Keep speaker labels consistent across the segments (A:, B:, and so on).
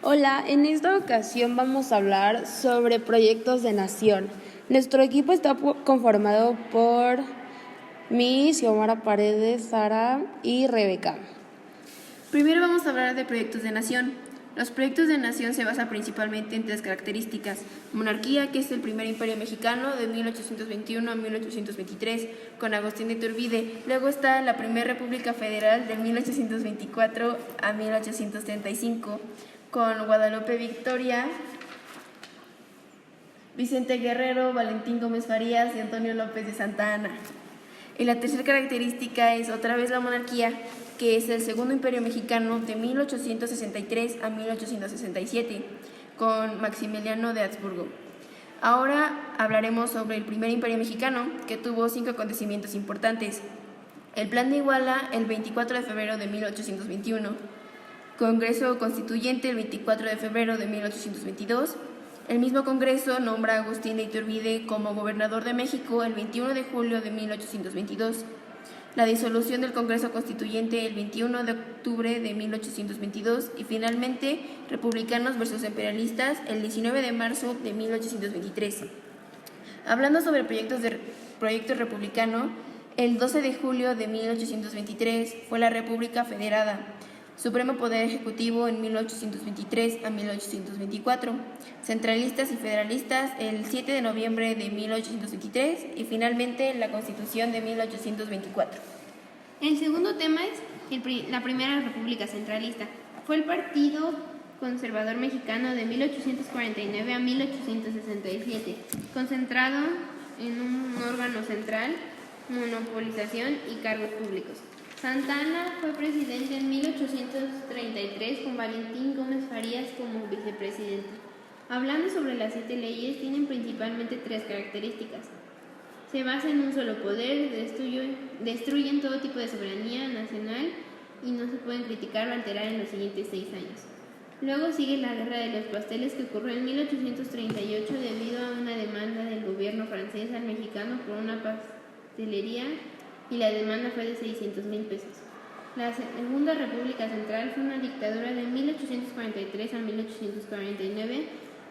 A: Hola, en esta ocasión vamos a hablar sobre proyectos de nación. Nuestro equipo está conformado por mí, Xiomara Paredes, Sara y Rebeca.
B: Primero vamos a hablar de proyectos de nación. Los proyectos de nación se basan principalmente en tres características. Monarquía, que es el primer imperio mexicano de 1821 a 1823, con Agustín de Iturbide. Luego está la primera república federal de 1824 a 1835, con Guadalupe Victoria, Vicente Guerrero, Valentín Gómez Farías y Antonio López de Santa Anna. Y la tercera característica es otra vez la monarquía, que es el segundo imperio mexicano de 1863 a 1867, con Maximiliano de Habsburgo. Ahora hablaremos sobre el primer imperio mexicano, que tuvo 5 acontecimientos importantes. El Plan de Iguala, el 24 de febrero de 1821, Congreso Constituyente, el 24 de febrero de 1822, el mismo Congreso nombra a Agustín de Iturbide como gobernador de México el 21 de julio de 1822. La disolución del Congreso Constituyente el 21 de octubre de 1822 y finalmente republicanos versus imperialistas el 19 de marzo de 1823. Hablando sobre proyecto republicano, el 12 de julio de 1823 fue la República Federada, Supremo Poder Ejecutivo en 1823 a 1824, centralistas y federalistas el 7 de noviembre de 1823 y finalmente la Constitución de 1824.
C: El segundo tema es la Primera República Centralista. Fue el Partido Conservador Mexicano de 1849 a 1867, concentrado en un órgano central, monopolización y cargos públicos. Santa Anna fue presidente en 1833 con Valentín Gómez Farías como vicepresidente. Hablando sobre las 7 leyes, tienen principalmente 3 características. Se basa en un solo poder, destruyen todo tipo de soberanía nacional y no se pueden criticar o alterar en los siguientes 6 años. Luego sigue la Guerra de los Pasteles, que ocurrió en 1838 debido a una demanda del gobierno francés al mexicano por una pastelería, y la demanda fue de 600,000 pesos. La Segunda República Central fue una dictadura de 1843 a 1849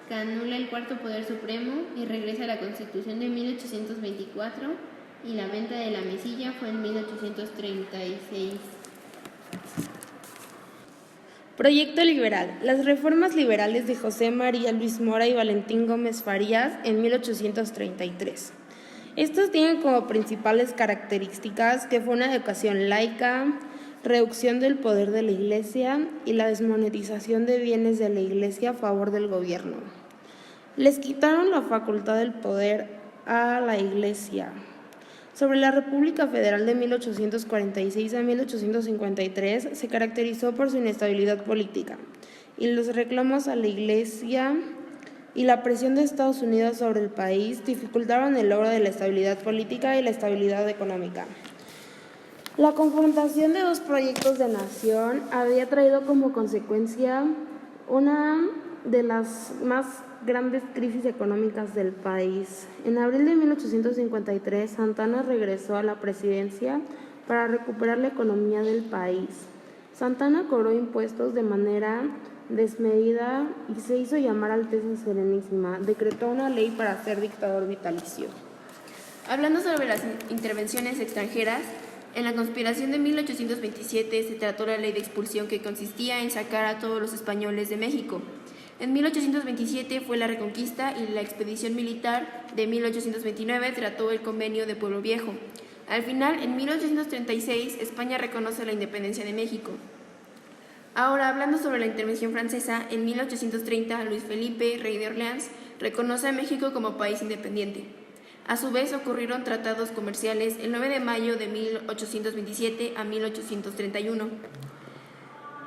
C: que anula el cuarto poder supremo y regresa a la Constitución de 1824, y la venta de la mesilla fue en 1836.
A: Proyecto liberal. Las reformas liberales de José María Luis Mora y Valentín Gómez Farías en 1833. Estos tienen como principales características que fue una educación laica, reducción del poder de la Iglesia y la desmonetización de bienes de la Iglesia a favor del gobierno. Les quitaron la facultad del poder a la Iglesia. Sobre la República Federal de 1846 a 1853 se caracterizó por su inestabilidad política y los reclamos a la Iglesia y la presión de Estados Unidos sobre el país dificultaron el logro de la estabilidad política y la estabilidad económica. La confrontación de 2 proyectos de nación había traído como consecuencia una de las más grandes crisis económicas del país. En abril de 1853, Santa Anna regresó a la presidencia para recuperar la economía del país. Santa Anna cobró impuestos de manera desmedida y se hizo llamar Alteza Serenísima. Decretó una ley para ser dictador vitalicio.
B: Hablando sobre las intervenciones extranjeras, en la conspiración de 1827 se trató la ley de expulsión, que consistía en sacar a todos los españoles de México. En 1827 fue la Reconquista y la expedición militar de 1829 trató el convenio de Pueblo Viejo. Al final, en 1836, España reconoce la independencia de México. Ahora, hablando sobre la intervención francesa, en 1830 Luis Felipe, rey de Orleans, reconoce a México como país independiente. A su vez, ocurrieron tratados comerciales el 9 de mayo de 1827 a 1831.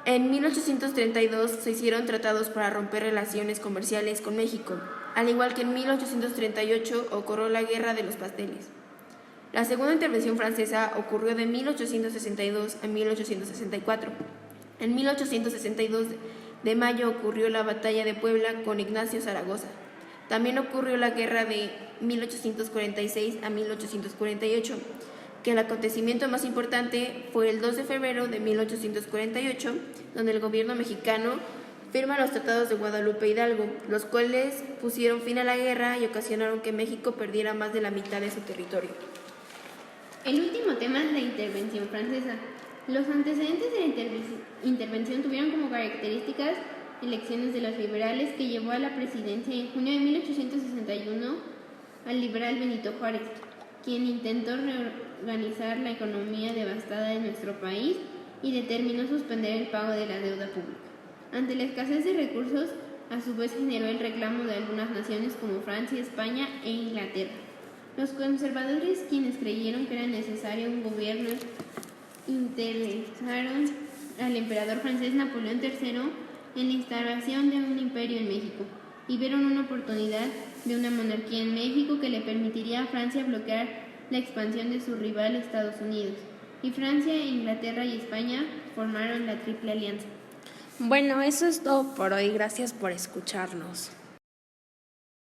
B: En 1832 se hicieron tratados para romper relaciones comerciales con México, al igual que en 1838 ocurrió la Guerra de los Pasteles. La segunda intervención francesa ocurrió de 1862 a 1864. En 1862 de mayo ocurrió la Batalla de Puebla con Ignacio Zaragoza. También ocurrió la Guerra de 1846 a 1848, que el acontecimiento más importante fue el 2 de febrero de 1848, donde el gobierno mexicano firma los tratados de Guadalupe Hidalgo, los cuales pusieron fin a la guerra y ocasionaron que México perdiera más de la mitad de su territorio.
C: El último tema es la intervención francesa. Los antecedentes de la intervención tuvieron como características elecciones de los liberales que llevó a la presidencia en junio de 1861 al liberal Benito Juárez, quien intentó reorganizar la economía devastada de nuestro país y determinó suspender el pago de la deuda pública. Ante la escasez de recursos, a su vez generó el reclamo de algunas naciones como Francia, España e Inglaterra. Los conservadores, quienes creyeron que era necesario un gobierno, interesaron al emperador francés Napoleón III en la instalación de un imperio en México y vieron una oportunidad de una monarquía en México que le permitiría a Francia bloquear la expansión de su rival Estados Unidos. Y Francia, Inglaterra y España formaron la Triple Alianza.
A: Bueno, eso es todo por hoy. Gracias por escucharnos.